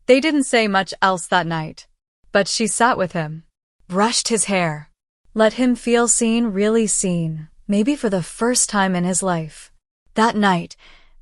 They didn't say much else that night, but she sat with him, brushed his hair, let him feel seen, really seen, maybe for the first time in his life. That night,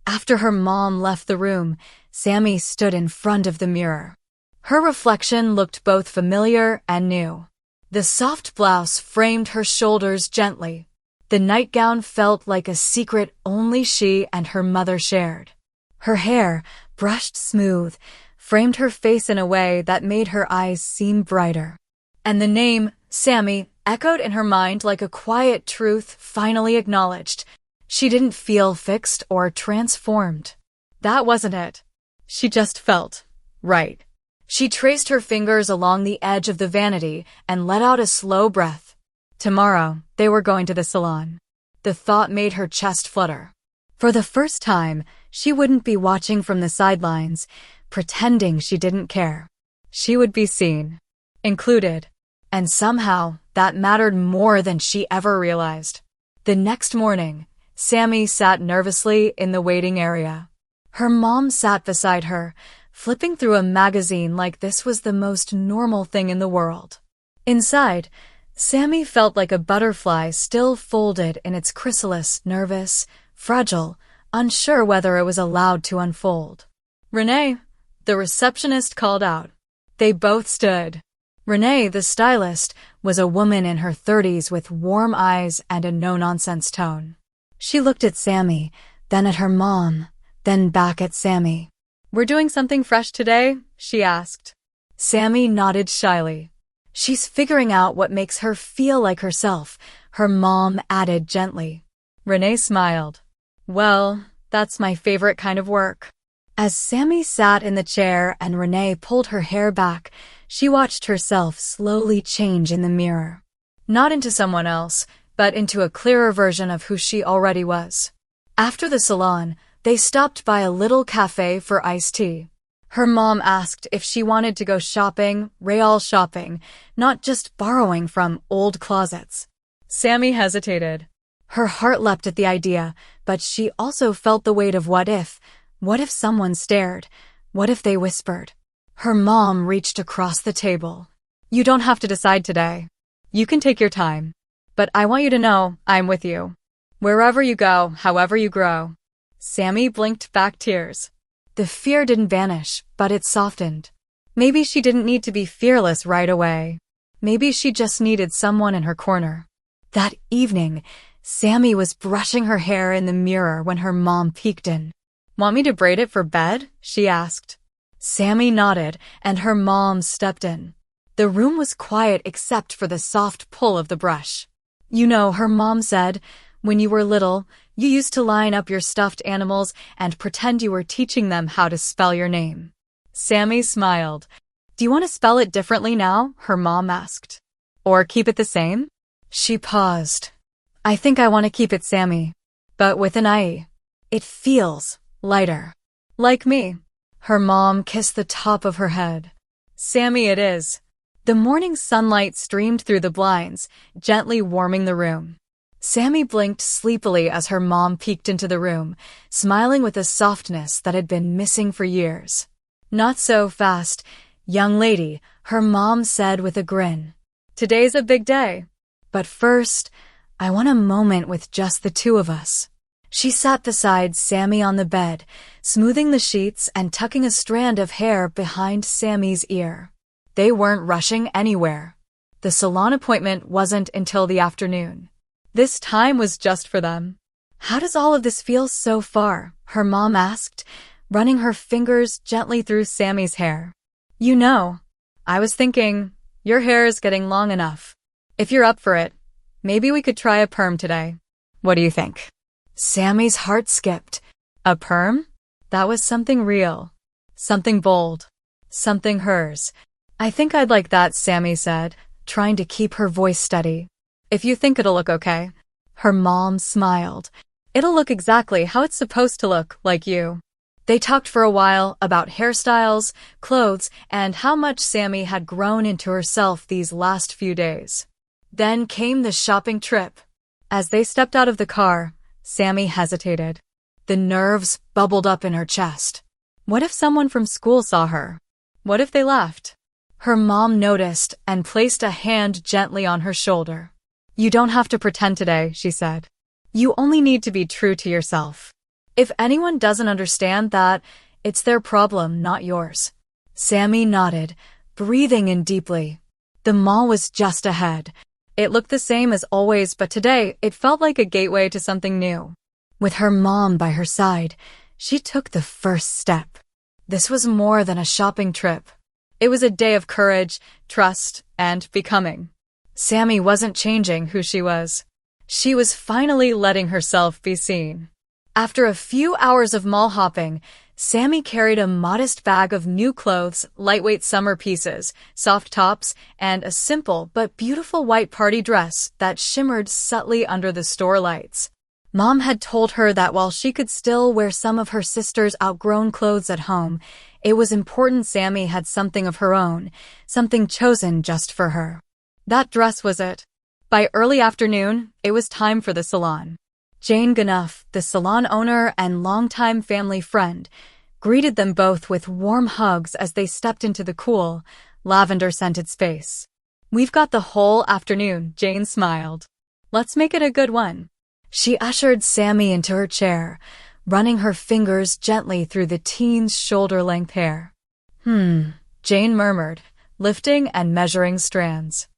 after her mom left the room, Sammy stood in front of the mirror. Her reflection looked both familiar and new. The soft blouse framed her shoulders gently. The nightgown felt like a secret only she and her mother shared. Her hair, brushed smooth, framed her face in a way that made her eyes seem brighter. And the name, Sammy, echoed in her mind like a quiet truth finally acknowledged. She didn't feel fixed or transformed. That wasn't it. She just felt right. She traced her fingers along the edge of the vanity and let out a slow breath. Tomorrow, they were going to the salon. The thought made her chest flutter. For the first time, she wouldn't be watching from the sidelines, pretending she didn't care. She would be seen, included, and somehow that mattered more than she ever realized. The next morning, Sammy sat nervously in the waiting area. Her mom sat beside her, flipping through a magazine like this was the most normal thing in the world. Inside, Sammy felt like a butterfly still folded in its chrysalis, nervous, fragile, unsure whether it was allowed to unfold. "Renee," the receptionist called out. They both stood. Renee, the stylist, was a woman in her 30s with warm eyes and a no-nonsense tone. She looked at Sammy, then at her mom, then back at Sammy. "We're doing something fresh today?" she asked. Sammy nodded shyly. "She's figuring out what makes her feel like herself," her mom added gently. Renee smiled. "Well, that's my favorite kind of work." As Sammy sat in the chair and Renee pulled her hair back, she watched herself slowly change in the mirror. Not into someone else, but into a clearer version of who she already was. After the salon, they stopped by a little cafe for iced tea. Her mom asked if she wanted to go shopping, real shopping, not just borrowing from old closets. Sammy hesitated. Her heart leapt at the idea, but she also felt the weight of what if. What if someone stared? What if they whispered? Her mom reached across the table. "You don't have to decide today. You can take your time. But I want you to know I'm with you. Wherever you go, however you grow." Sammy blinked back tears. The fear didn't vanish, but it softened. Maybe she didn't need to be fearless right away. Maybe she just needed someone in her corner. That evening, Sammy was brushing her hair in the mirror when her mom peeked in. "Want me to braid it for bed?" she asked. Sammy nodded, and her mom stepped in. The room was quiet except for the soft pull of the brush. "You know," her mom said, "when you were little, you used to line up your stuffed animals and pretend you were teaching them how to spell your name." Sammy smiled. "Do you want to spell it differently now?" her mom asked. "Or keep it the same?" She paused. "I think I want to keep it Sammy, but with an I. It feels lighter. Like me." Her mom kissed the top of her head. "Sammy it is." The morning sunlight streamed through the blinds, gently warming the room. Sammy blinked sleepily as her mom peeked into the room, smiling with a softness that had been missing for years. "Not so fast, young lady," her mom said with a grin. "Today's a big day. But first, I want a moment with just the two of us." She sat beside Sammy on the bed, smoothing the sheets and tucking a strand of hair behind Sammy's ear. They weren't rushing anywhere. The salon appointment wasn't until the afternoon. This time was just for them. "How does all of this feel so far?" her mom asked, running her fingers gently through Sammy's hair. "You know, I was thinking, your hair is getting long enough. If you're up for it, maybe we could try a perm today. What do you think?" Sammy's heart skipped. A perm? That was something real. Something bold. Something hers. "I think I'd like that," Sammy said, trying to keep her voice steady. "If you think it'll look okay." Her mom smiled. "It'll look exactly how it's supposed to look, like you." They talked for a while about hairstyles, clothes, and how much Sammy had grown into herself these last few days. Then came the shopping trip. As they stepped out of the car, Sammy hesitated. The nerves bubbled up in her chest. What if someone from school saw her? What if they laughed? Her mom noticed and placed a hand gently on her shoulder. You don't have to pretend today, she said. You only need to be true to yourself. If anyone doesn't understand that, it's their problem, not yours. Sammy nodded, breathing in deeply. The mall was just ahead. It looked the same as always, but today it felt like a gateway to something new. With her mom by her side, she took the first step. This was more than a shopping trip. It was a day of courage, trust, and becoming. Sammy wasn't changing who she was. She was finally letting herself be seen. After a few hours of mall hopping, Sammy carried a modest bag of new clothes, lightweight summer pieces, soft tops, and a simple but beautiful white party dress that shimmered subtly under the store lights. Mom had told her that while she could still wear some of her sister's outgrown clothes at home, it was important Sammy had something of her own, something chosen just for her. That dress was it. By early afternoon, it was time for the salon. Jane Gnuff, the salon owner and longtime family friend, greeted them both with warm hugs as they stepped into the cool, lavender-scented space. We've got the whole afternoon, Jane smiled. Let's make it a good one. She ushered Sammy into her chair, running her fingers gently through the teen's shoulder-length hair. Jane murmured, lifting and measuring strands.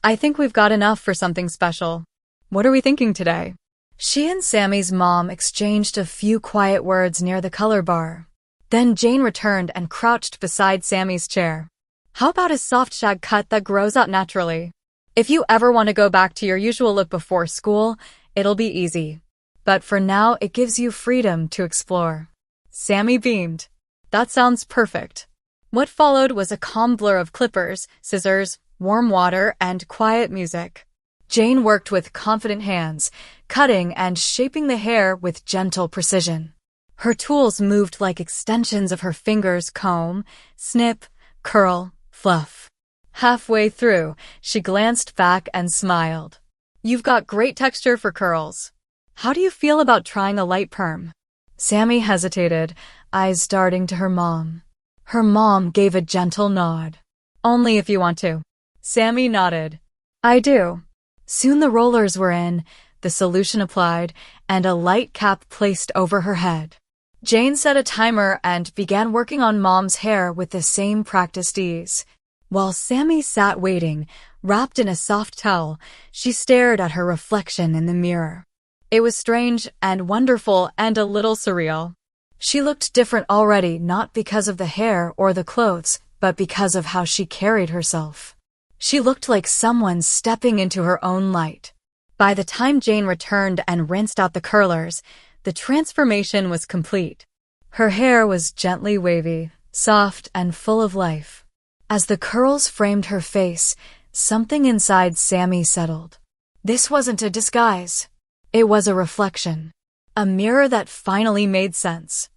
I think we've got enough for something special. What are we thinking today? She and Sammy's mom exchanged a few quiet words near the color bar. Then Jane returned and crouched beside Sammy's chair. How about a soft shag cut that grows out naturally? If you ever want to go back to your usual look before school, it'll be easy. But for now, it gives you freedom to explore. Sammy beamed. That sounds perfect. What followed was a calm blur of clippers, scissors, warm water, and quiet music. Jane worked with confident hands, cutting and shaping the hair with gentle precision. Her tools moved like extensions of her fingers: comb, snip, curl, fluff. Halfway through, she glanced back and smiled. You've got great texture for curls. How do you feel about trying a light perm? Sammy hesitated, eyes darting to her mom. Her mom gave a gentle nod. Only if you want to. Sammy nodded. I do. Soon the rollers were in, the solution applied, and a light cap placed over her head. Jane set a timer and began working on Mom's hair with the same practiced ease. While Sammy sat waiting, wrapped in a soft towel, she stared at her reflection in the mirror. It was strange and wonderful and a little surreal. She looked different already, not because of the hair or the clothes, but because of how she carried herself. She looked like someone stepping into her own light. By the time Jane returned and rinsed out the curlers, the transformation was complete. Her hair was gently wavy, soft, and full of life. As the curls framed her face, something inside Sammy settled. This wasn't a disguise. It was a reflection. A mirror that finally made sense.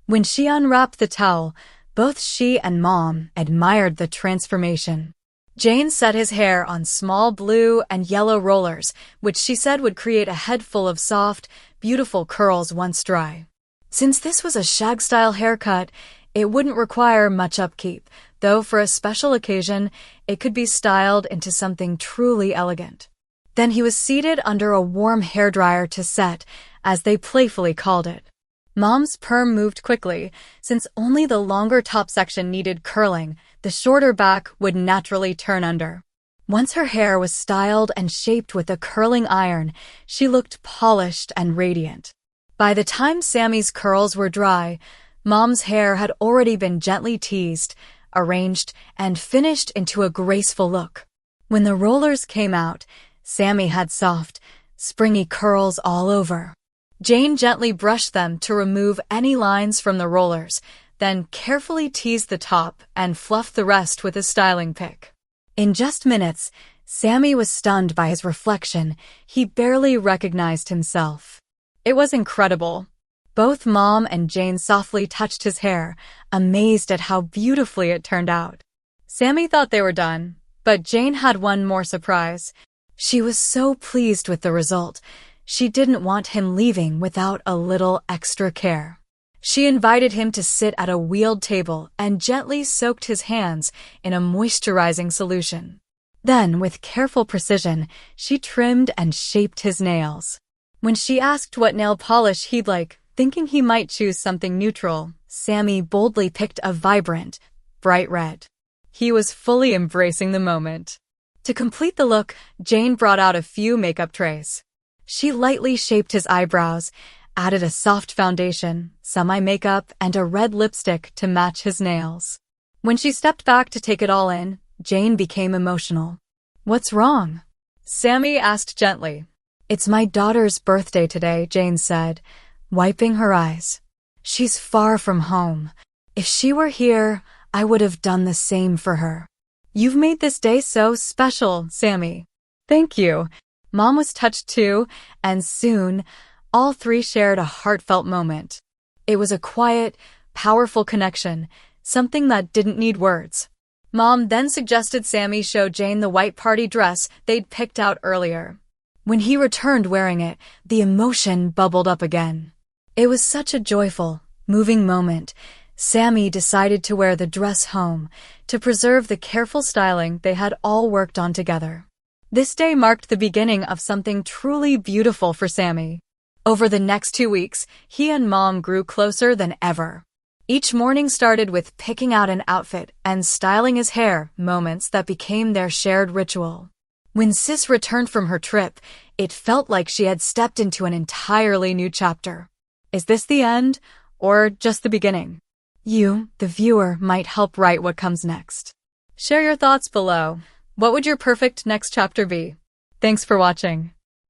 When she unwrapped the towel, both she and Mom admired the transformation. Jane set his hair on small blue and yellow rollers, which she said would create a head full of soft, beautiful curls once dry. Since this was a shag-style haircut, it wouldn't require much upkeep, though for a special occasion, it could be styled into something truly elegant. Then he was seated under a warm hairdryer to set, as they playfully called it. Mom's perm moved quickly. Since only the longer top section needed curling, the shorter back would naturally turn under. Once her hair was styled and shaped with a curling iron, she looked polished and radiant. By the time Sammy's curls were dry, Mom's hair had already been gently teased, arranged, and finished into a graceful look. When the rollers came out, Sammy had soft, springy curls all over. Jane gently brushed them to remove any lines from the rollers, then carefully teased the top and fluffed the rest with a styling pick. In just minutes, Sammy was stunned by his reflection. He barely recognized himself. It was incredible. Both Mom and Jane softly touched his hair, amazed at how beautifully it turned out. Sammy thought they were done, but Jane had one more surprise. She was so pleased with the result. She didn't want him leaving without a little extra care. She invited him to sit at a wheeled table and gently soaked his hands in a moisturizing solution. Then, with careful precision, she trimmed and shaped his nails. When she asked what nail polish he'd like, thinking he might choose something neutral, Sammy boldly picked a vibrant, bright red. He was fully embracing the moment. To complete the look, Jane brought out a few makeup trays. She lightly shaped his eyebrows, added a soft foundation, some eye makeup, and a red lipstick to match his nails. When she stepped back to take it all in, Jane became emotional. "What's wrong?" Sammy asked gently. "It's my daughter's birthday today," Jane said, wiping her eyes. "She's far from home. If she were here, I would have done the same for her." "You've made this day so special, Sammy." "Thank you." Mom was touched too, and soon, all three shared a heartfelt moment. It was a quiet, powerful connection, something that didn't need words. Mom then suggested Sammy show Jane the white party dress they'd picked out earlier. When he returned wearing it, the emotion bubbled up again. It was such a joyful, moving moment. Sammy decided to wear the dress home to preserve the careful styling they had all worked on together. This day marked the beginning of something truly beautiful for Sammy. Over the next 2 weeks, he and Mom grew closer than ever. Each morning started with picking out an outfit and styling his hair, moments that became their shared ritual. When Sis returned from her trip, it felt like she had stepped into an entirely new chapter. Is this the end, or just the beginning? You, the viewer, might help write what comes next. Share your thoughts below. What would your perfect next chapter be? Thanks for watching.